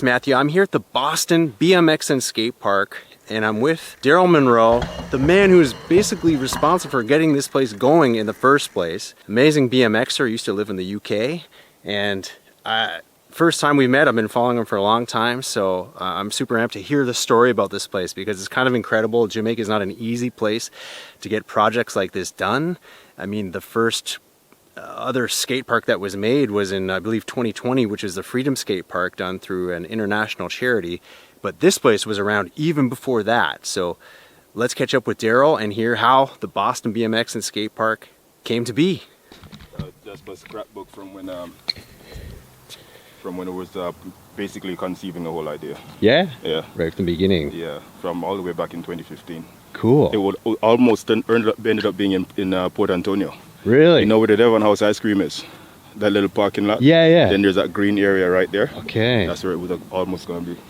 it's Matthew. I'm here at the Boston BMX and Skate Park, and I'm with Darryl Munroe, the man who's basically responsible for getting this place going in the first place. Amazing BMXer, used to live in the UK, and first time we met, I've been following him for a long time, so I'm super amped to hear the story about this place because it's kind of incredible. Jamaica is not an easy place to get projects like this done. I mean, the first other skate park that was made was in, I believe, 2020, which is the Freedom Skate Park done through an international charity. But this place was around even before that. So let's catch up with Darryl and hear how the Boston BMX and Skate Park came to be. Just a scrapbook from when it was basically conceiving the whole idea. Yeah? Yeah. Right from the beginning. Yeah, from all the way back in 2015. Cool. It would almost ended up being in Port Antonio. Really? You know where the Devon House ice cream is? That little parking lot? Yeah, yeah. Then there's that green area right there. Okay. That's where it was almost going to be.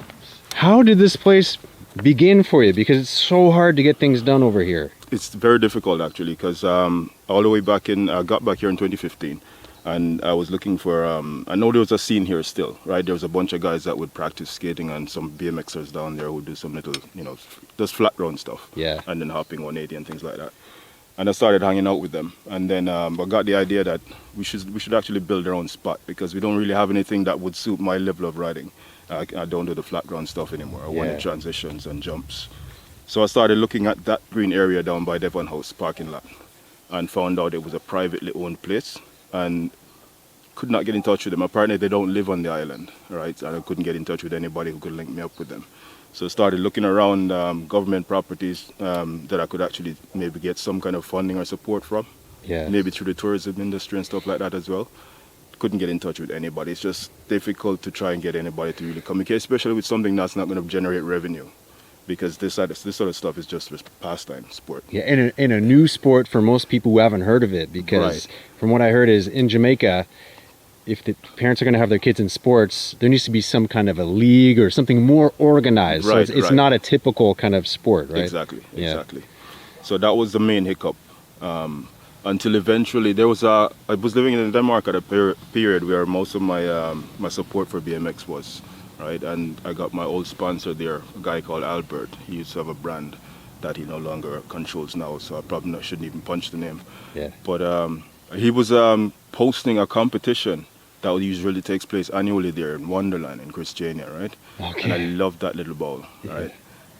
How did this place begin for you? Because it's so hard to get things done over here. It's very difficult actually, because all the way back I got back here in 2015, and I was looking for, I know there was a scene here still, right? There was a bunch of guys that would practice skating and some BMXers down there who would do some little, just flat ground stuff. Yeah. And then hopping 180 and things like that. And I started hanging out with them, and then I got the idea that we should actually build our own spot, because we don't really have anything that would suit my level of riding. I don't do the flat ground stuff anymore. I wanted transitions and jumps. So I started looking at that green area down by Devon House parking lot, and found out it was a privately owned place, and could not get in touch with them. Apparently they don't live on the island, right? And I couldn't get in touch with anybody who could link me up with them. So I started looking around government properties that I could actually maybe get some kind of funding or support from. Yeah. Maybe through the tourism industry and stuff like that as well. Couldn't get in touch with anybody. It's just difficult to try and get anybody to really communicate, especially with something that's not going to generate revenue. Because this sort of stuff is just pastime sport. Yeah, and a new sport for most people who haven't heard of it. Because from what I heard is in Jamaica, if the parents are going to have their kids in sports, there needs to be some kind of a league or something more organized. Right, so it's not a typical kind of sport, right? Exactly. So that was the main hiccup. Until eventually I was living in Denmark at a period where most of my support for BMX was, right? And I got my old sponsor there, a guy called Albert. He used to have a brand that he no longer controls now, so I probably shouldn't even punch the name. Yeah. But he was posting a competition that usually takes place annually there in Wonderland in Christiania, right? Okay. And I loved that little bowl, right?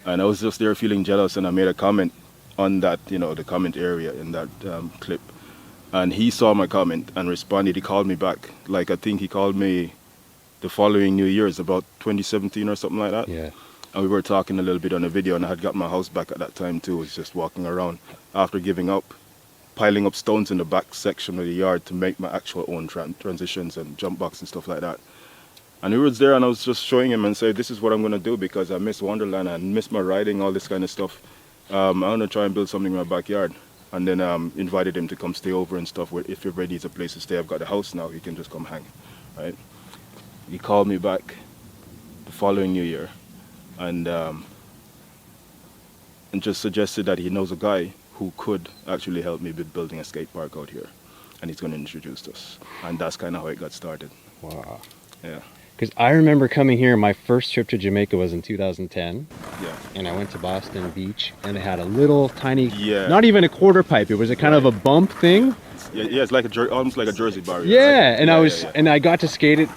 And I was just there feeling jealous, and I made a comment on that, the comment area in that clip. And he saw my comment and responded. He called me back. Like, I think he called me the following New Year's, about 2017 or something like that. Yeah. And we were talking a little bit on the video, and I had got my house back at that time too. I was just walking around after giving up, piling up stones in the back section of the yard to make my actual own transitions and jump box and stuff like that. And he was there, and I was just showing him and said, this is what I'm going to do, because I miss Wonderland, I miss my riding, all this kind of stuff. I'm going to try and build something in my backyard. And then invited him to come stay over and stuff. Where if you're ready, it's a place to stay. I've got a house now, you can just come hang, right? He called me back the following New Year, and just suggested that he knows a guy who could actually help me with building a skate park out here, and he's going to introduce us. And that's kind of how it got started. Wow. Yeah. Because I remember coming here, my first trip to Jamaica was in 2010. Yeah. And I went to Boston Beach, and they had a little tiny, Yeah. not even a quarter pipe, it was a kind of a bump thing. Yeah, it's like almost like a Jersey barrier. Yeah, right? and I got to skate it.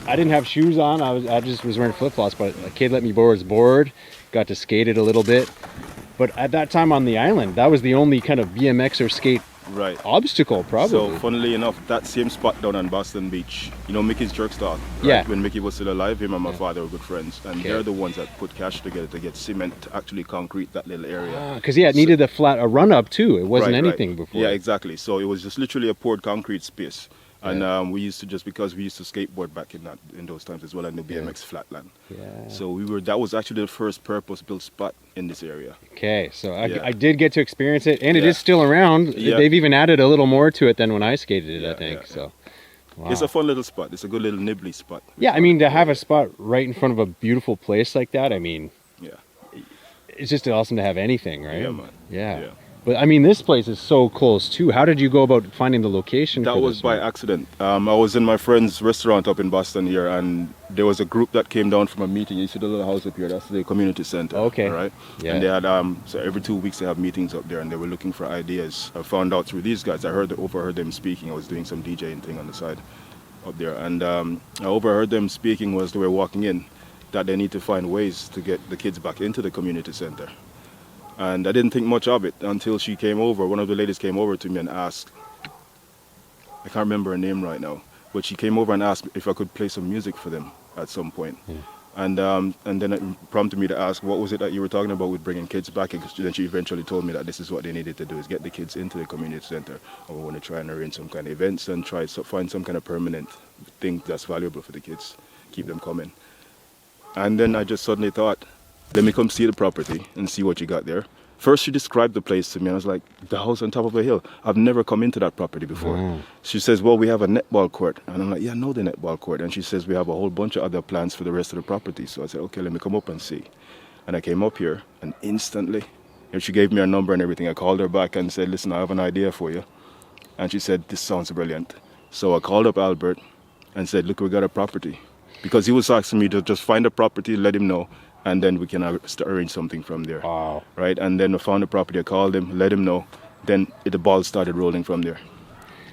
I didn't have shoes on, I just was wearing flip-flops, but a kid let me borrow his board, got to skate it a little bit. But at that time on the island, that was the only kind of BMX or skate obstacle, probably. So, funnily enough, that same spot down on Boston Beach, Mickey's Jerk Stall, right? Yeah. When Mickey was still alive, him and my father were good friends, and they're the ones that put cash together to get cement to actually concrete that little area. Because it needed a run-up too. It wasn't anything before. Yeah, exactly. So it was just literally a poured concrete space. And we used to, because we used to skateboard back in those times as well, and the BMX flatland. Yeah. So that was actually the first purpose-built spot in this area. Okay, so I did get to experience it, and it is still around. Yeah. They've even added a little more to it than when I skated it, I think. So, wow. It's a fun little spot. It's a good little nibbly spot. Yeah, I mean, to have a spot right in front of a beautiful place like that, I mean, it's just awesome to have anything, right? Yeah, man. Yeah. But I mean, this place is so close too. How did you go about finding the location? That for was this by one? accident. I was in my friend's restaurant up in Boston here, and there was a group that came down from a meeting. You see the little house up here? That's the community center. Okay. All right. Yeah. And they had so every 2 weeks they have meetings up there, and they were looking for ideas. I found out through these guys. I overheard them speaking. I was doing some DJing thing on the side up there, and I overheard them speaking as they were walking in that they need to find ways to get the kids back into the community center. And I didn't think much of it until she came over. One of the ladies came over to me and asked, I can't remember her name right now, but she came over and asked if I could play some music for them at some point. Yeah. And then it prompted me to ask, what was it that you were talking about with bringing kids back? And then she eventually told me that this is what they needed to do, is get the kids into the community center. And we want to try and arrange some kind of events and try to find some kind of permanent thing that's valuable for the kids, keep them coming. And then I just suddenly thought, let me come see the property and see what you got there. First, she described the place to me, and I was like, the house on top of a hill. I've never come into that property before. She says, well, we have a netball court. And I'm like, yeah, I know the netball court. And she says, we have a whole bunch of other plans for the rest of the property. So I said, okay, let me come up and see. And I came up here, and instantly, and she gave me her number and everything. I called her back and said, listen, I have an idea for you. And she said, this sounds brilliant. So I called up Albert and said, look, we got a property. Because he was asking me to just find a property, let him know, and then we can arrange something from there. Wow. Right? And then I found the property, I called him, let him know. Then the ball started rolling from there.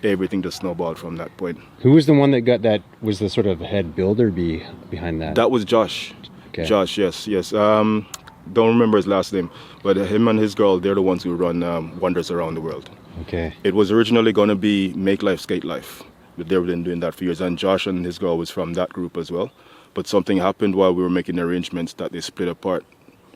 Everything just snowballed from that point. Who was the one that was the sort of head builder behind that? That was Josh. Okay. Josh, yes. Don't remember his last name, but him and his girl, they're the ones who run Wonders Around the World. Okay. It was originally going to be Make Life, Skate Life. But they've been doing that for years, and Josh and his girl was from that group as well. But something happened while we were making arrangements that they split apart,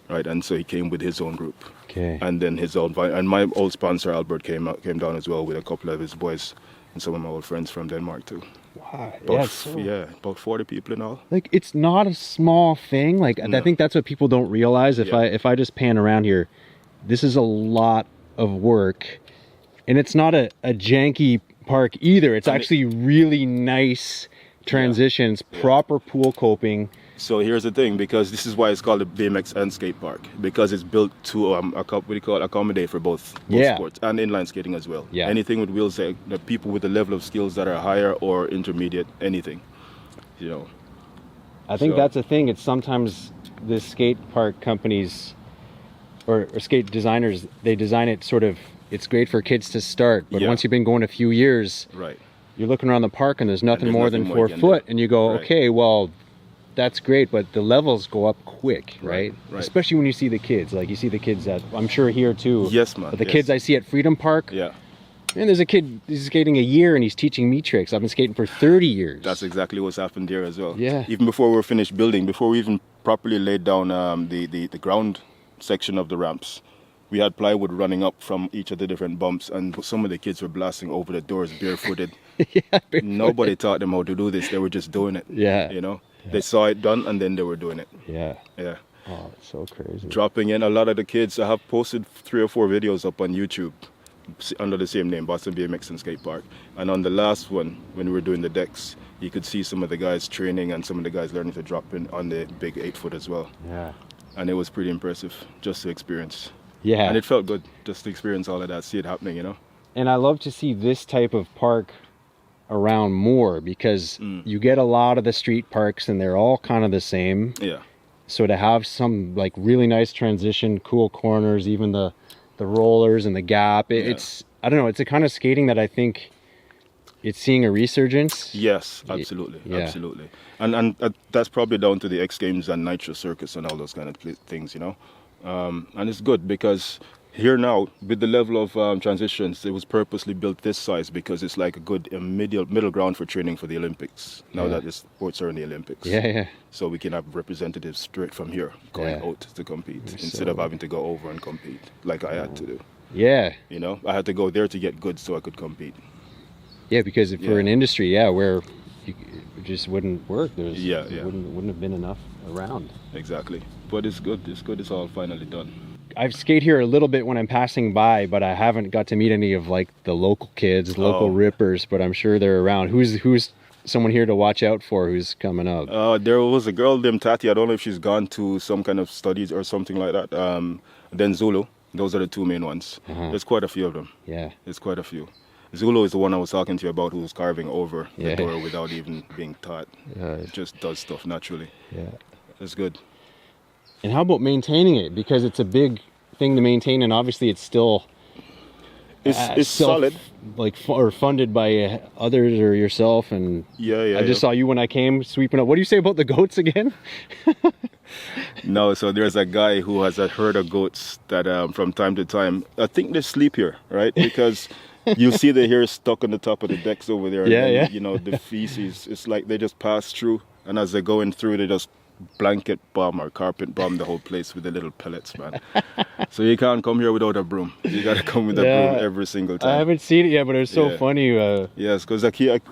right? And so he came with his own group. Okay. And then and my old sponsor Albert came down as well with a couple of his boys and some of my old friends from Denmark too. Wow. About 40 people in all. Like, it's not a small thing. Like, no. I think that's what people don't realize. If I just pan around here, this is a lot of work, and it's not a janky park either. It's actually really nice transitions, proper pool coping. So here's the thing, because this is why it's called the BMX and skate park, because it's built to accommodate for both sports and inline skating as well. Yeah. Anything with wheels, the people with a level of skills that are higher or intermediate, anything, you know. I think that's the thing. It's sometimes the skate park companies or skate designers, they design it sort of, it's great for kids to start, but once you've been going a few years, you're looking around the park and there's nothing more than 4 foot, and you go, okay, well, that's great, but the levels go up quick, right? Especially when you see the kids. Like, you see the kids that, I'm sure here too. Yes, man. But the kids I see at Freedom Park, and there's a kid, he's skating a year and he's teaching me tricks. I've been skating for 30 years. That's exactly what's happened there as well. Yeah. Even before we were finished building, before we even properly laid down the ground section of the ramps, we had plywood running up from each of the different bumps, and some of the kids were blasting over the doors barefooted. Barefooted. Nobody taught them how to do this. They were just doing it. You know, they saw it done and then they were doing it. Yeah. Oh, it's so crazy. Dropping in a lot of the kids. I have posted 3 or 4 videos up on YouTube under the same name, Boston BMX and Skatepark. And on the last one, when we were doing the decks, you could see some of the guys training and some of the guys learning to drop in on the big 8-foot as well. Yeah. And it was pretty impressive just to experience. Yeah. And it felt good just to experience all of that, see it happening, you know. And I love to see this type of park around more, because you get a lot of the street parks and they're all kind of the same. Yeah. So to have some like really nice transition, cool corners, even the rollers and the gap, it's, I don't know, it's a kind of skating that I think it's seeing a resurgence. Yes, absolutely. Absolutely. And that's probably down to the X Games and Nitro Circus and all those kind of things, you know. And it's good because here now, with the level of transitions, it was purposely built this size because it's like a good middle ground for training for the Olympics. Now that the sports are in the Olympics. So we can have representatives straight from here going out to compete instead of having to go over and compete like I had to do. You know, I had to go there to get good so I could compete. Yeah, because for an industry, where it just wouldn't work. There's wouldn't have been enough around. Exactly. But it's good. It's good. It's all finally done. I've skate here a little bit when I'm passing by, but I haven't got to meet any of like the local kids, local rippers. But I'm sure they're around. Who's someone here to watch out for? Who's coming up? There was a girl named Tati. I don't know if she's gone to some kind of studies or something like that. Then Zulu. Those are the two main ones. There's quite a few of them. Yeah. There's quite a few. Zulu is the one I was talking to you about, who was carving over Yeah. the door without even being taught. It just does stuff naturally. Yeah. It's good. And how about maintaining it? Because it's a big thing to maintain, and obviously it's still It's solid. Like or funded by others or yourself. And Yeah. I just saw you when I came sweeping up. What do you say about the goats again? No, so there's a guy who has a herd of goats that from time to time, I think they sleep here, right? Because you see the hair stuck on the top of the decks over there. Yeah, and then, yeah. You know, the feces, it's like they just pass through. And as they're going through, they just blanket bomb or carpet bomb the whole place with the little pellets, man. So you can't come here without a broom. You got to come with a broom every single time. I haven't seen it yet, but it's so Yeah. funny. Yes, because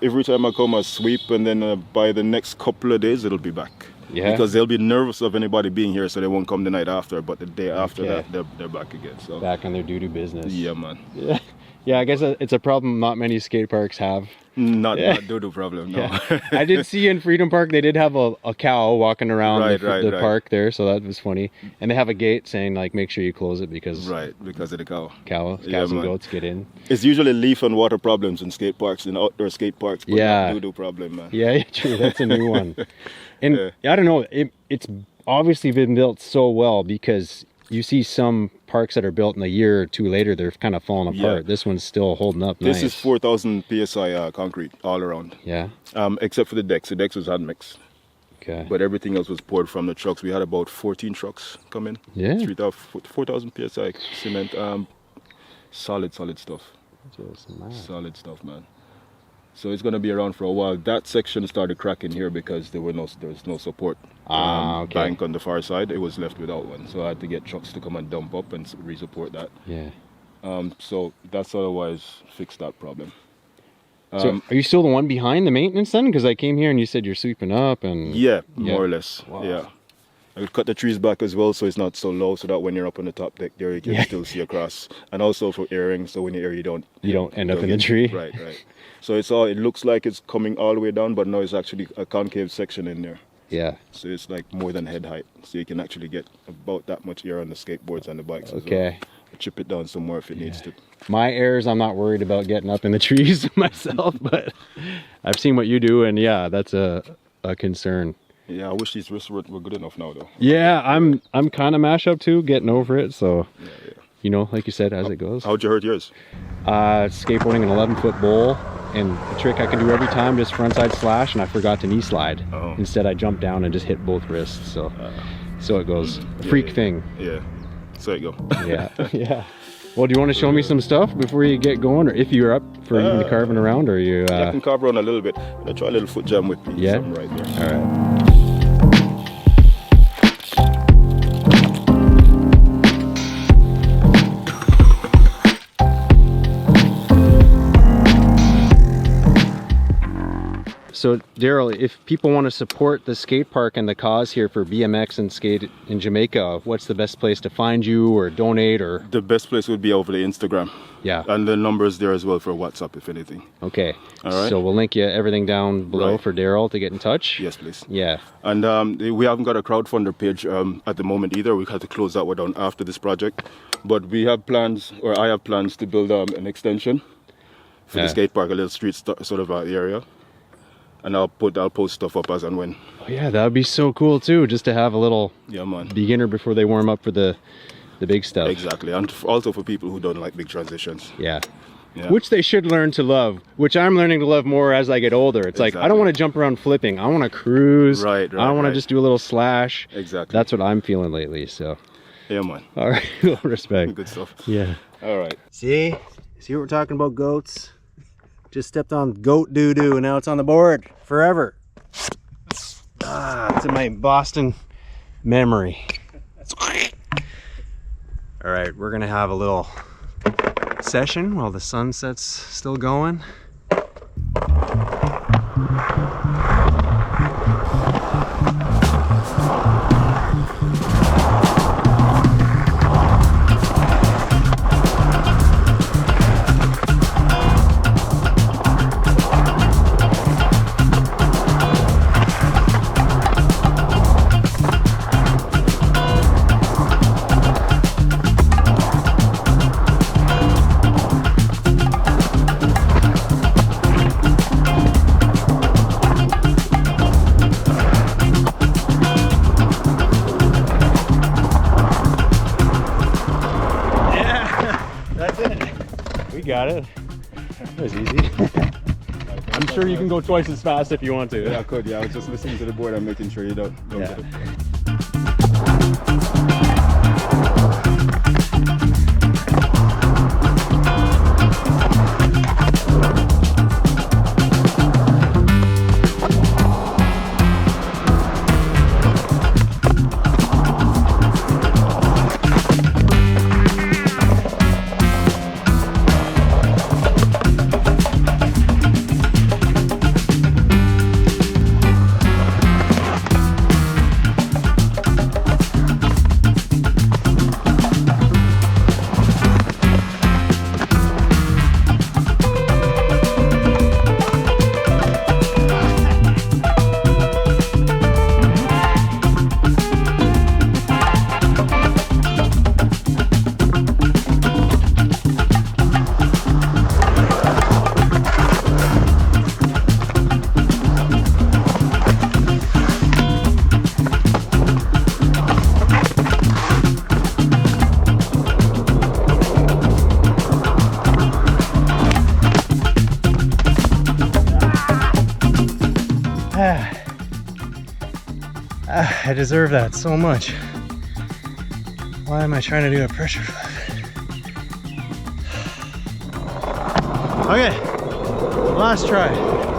every time I come, I sweep, and then by the next couple of days, it'll be back. Yeah. Because they'll be nervous of anybody being here, so they won't come the night after. But the day after Okay. that, they're back again. So Back on their doodoo business. yeah, man. Yeah. Yeah, I guess it's a problem not many skate parks have. Not doodoo problem. No. Yeah. I did see in Freedom Park they did have a cow walking around the Right. park there, so that was funny. And they have a gate saying like make sure you close it because Right, because of the cow. cows Yeah, and man. goats get in. It's usually leaf and water problems in skate parks, in outdoor skate parks, but Yeah. not doodoo problem, man. Yeah, true. That's a new one. And I don't know, it's obviously been built so well because you see some parks that are built in a year or two later, they're kind of falling apart. Yeah. This one's still holding up This nice. is 4,000 PSI concrete all around. Yeah. Except for the decks. The decks was hand mixed. Okay. But everything else was poured from the trucks. We had about 14 trucks come in. Yeah. 4,000 PSI cement. Solid stuff. Just mad. Solid stuff, man. So it's going to be around for a while. That section started cracking here because there was no support Okay. bank on the far side. It was left without one. So I had to get trucks to come and dump up and re-support that. Yeah. So that's otherwise fixed that problem. So are you still the one behind the maintenance then? Because I came here and you said you're sweeping up and... Yeah, more or less. Wow. Yeah. I would cut the trees back as well so it's not so low, so that when you're up on the top deck there you can still see across. And also for airing, so when you air you don't end up in the tree. Right. So it looks like it's coming all the way down, but no, it's actually a concave section in there. Yeah. So it's like more than head height. So you can actually get about that much air on the skateboards and the bikes as well. Okay. Chip it down some more if it needs to. My airs, I'm not worried about getting up in the trees myself, but I've seen what you do, and yeah, that's a concern. Yeah, I wish these wrists were good enough now though. Yeah, I'm kind of mash up too, getting over it. So, Yeah. you know, like you said, as it goes. How'd you hurt yours? Skateboarding an 11-foot bowl, and a trick I can do every time, just frontside slash, and I forgot to knee slide. Oh. Instead, I jumped down and just hit both wrists. So it goes. Freak thing. Yeah. So you go. Yeah, yeah. Well, do you want to show me some stuff before you get going, or if you're up for even carving around, or you? I can carve around a little bit. I'll try a little foot jam with me. Yeah. Something right there. All right. So, Darryl, if people want to support the skate park and the cause here for BMX and skate in Jamaica, what's the best place to find you or donate or? The best place would be over the Instagram. Yeah. And the number's there as well for WhatsApp, if anything. Okay. All right. So we'll link you everything down below Right. for Darryl to get in touch. Yes, please. Yeah. And we haven't got a crowdfunder page at the moment either. We had to close that one down after this project. But we have plans, or I have plans to build an extension for the skate park, a little street sort of area. And I'll post stuff up as and when. Oh, yeah, that would be so cool too, just to have a little Yeah, man. beginner before they warm up for the big stuff. Exactly. And also for people who don't like big transitions. Yeah. Yeah. Which they should learn to love, which I'm learning to love more as I get older. It's like, I don't Exactly. want to jump around flipping. I want to cruise. Right, I don't want to right. just do a little slash. Exactly. That's what I'm feeling lately, so. Yeah, man. All right, well, respect. Good stuff. Yeah. All right. See what we're talking about, goats? Just stepped on goat doo-doo and now it's on the board forever. It's in my Boston memory. All right, we're gonna have a little session while the sunset's still going. got it. That was easy. I'm sure you can go twice as fast if you want to. Yeah, I could. Yeah, I was just listening to the board and making sure you don't Yeah. get it. I deserve that so much. Why am I trying to do a pressure flip? Okay, last try.